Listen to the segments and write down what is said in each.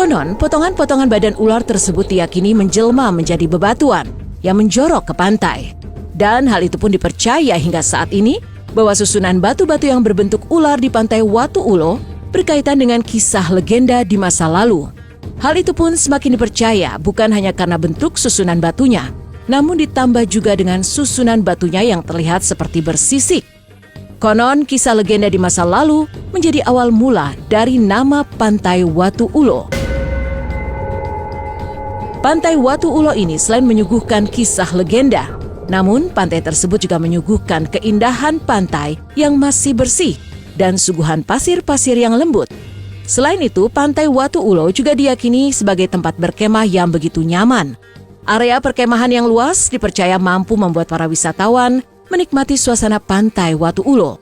Konon, potongan-potongan badan ular tersebut diyakini menjelma menjadi bebatuan yang menjorok ke pantai. Dan hal itu pun dipercaya hingga saat ini bahwa susunan batu-batu yang berbentuk ular di pantai Watu Ulo berkaitan dengan kisah legenda di masa lalu. Hal itu pun semakin dipercaya bukan hanya karena bentuk susunan batunya, namun ditambah juga dengan susunan batunya yang terlihat seperti bersisik. Konon, kisah legenda di masa lalu menjadi awal mula dari nama Pantai Watu Ulo. Pantai Watu Ulo ini selain menyuguhkan kisah legenda, namun pantai tersebut juga menyuguhkan keindahan pantai yang masih bersih dan suguhan pasir-pasir yang lembut. Selain itu, Pantai Watu Ulo juga diyakini sebagai tempat berkemah yang begitu nyaman. Area perkemahan yang luas dipercaya mampu membuat para wisatawan menikmati suasana Pantai Watu Ulo.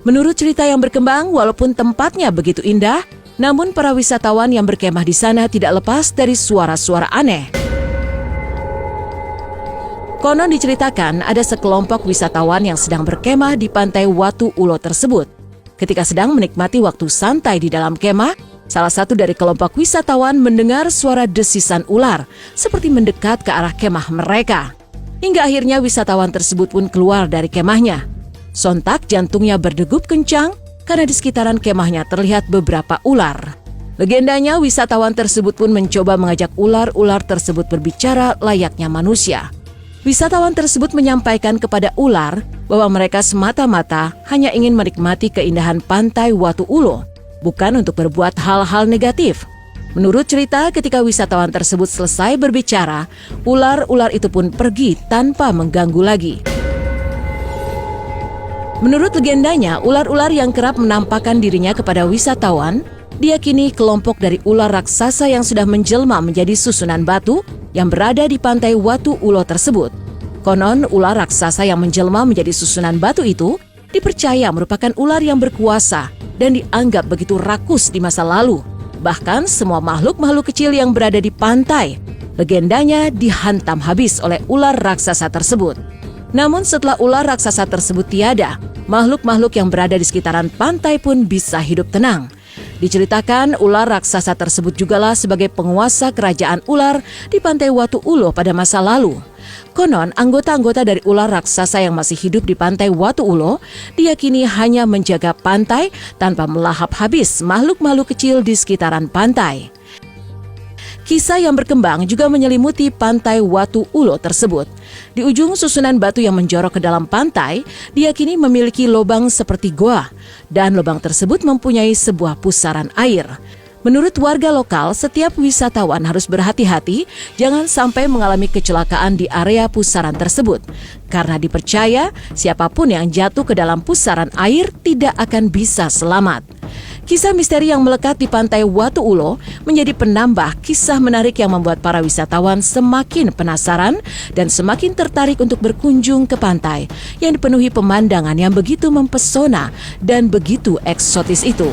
Menurut cerita yang berkembang, walaupun tempatnya begitu indah, namun para wisatawan yang berkemah di sana tidak lepas dari suara-suara aneh. Konon diceritakan ada sekelompok wisatawan yang sedang berkemah di Pantai Watu Ulo tersebut. Ketika sedang menikmati waktu santai di dalam kemah, salah satu dari kelompok wisatawan mendengar suara desisan ular seperti mendekat ke arah kemah mereka. Hingga akhirnya wisatawan tersebut pun keluar dari kemahnya. Sontak jantungnya berdegup kencang karena di sekitaran kemahnya terlihat beberapa ular. Legendanya wisatawan tersebut pun mencoba mengajak ular-ular tersebut berbicara layaknya manusia. Wisatawan tersebut menyampaikan kepada ular bahwa mereka semata-mata hanya ingin menikmati keindahan Pantai Watu Ulo, bukan untuk berbuat hal-hal negatif. Menurut cerita, ketika wisatawan tersebut selesai berbicara, ular-ular itu pun pergi tanpa mengganggu lagi. Menurut legendanya, ular-ular yang kerap menampakkan dirinya kepada wisatawan diyakini kelompok dari ular raksasa yang sudah menjelma menjadi susunan batu yang berada di Pantai Watu Ulo tersebut. Konon, ular raksasa yang menjelma menjadi susunan batu itu dipercaya merupakan ular yang berkuasa dan dianggap begitu rakus di masa lalu. Bahkan semua makhluk-makhluk kecil yang berada di pantai, legendanya dihantam habis oleh ular raksasa tersebut. Namun setelah ular raksasa tersebut tiada, makhluk-makhluk yang berada di sekitaran pantai pun bisa hidup tenang. Diceritakan ular raksasa tersebut jugalah sebagai penguasa kerajaan ular di Pantai Watu Ulo pada masa lalu. Konon, anggota-anggota dari ular raksasa yang masih hidup di Pantai Watu Ulo diyakini hanya menjaga pantai tanpa melahap habis makhluk-makhluk kecil di sekitaran pantai. Kisah yang berkembang juga menyelimuti Pantai Watu Ulo tersebut. Di ujung susunan batu yang menjorok ke dalam pantai, diyakini memiliki lubang seperti goa, dan lubang tersebut mempunyai sebuah pusaran air. Menurut warga lokal, setiap wisatawan harus berhati-hati jangan sampai mengalami kecelakaan di area pusaran tersebut. Karena dipercaya, siapapun yang jatuh ke dalam pusaran air tidak akan bisa selamat. Kisah misteri yang melekat di Pantai Watu Ulo menjadi penambah kisah menarik yang membuat para wisatawan semakin penasaran dan semakin tertarik untuk berkunjung ke pantai yang dipenuhi pemandangan yang begitu mempesona dan begitu eksotis itu.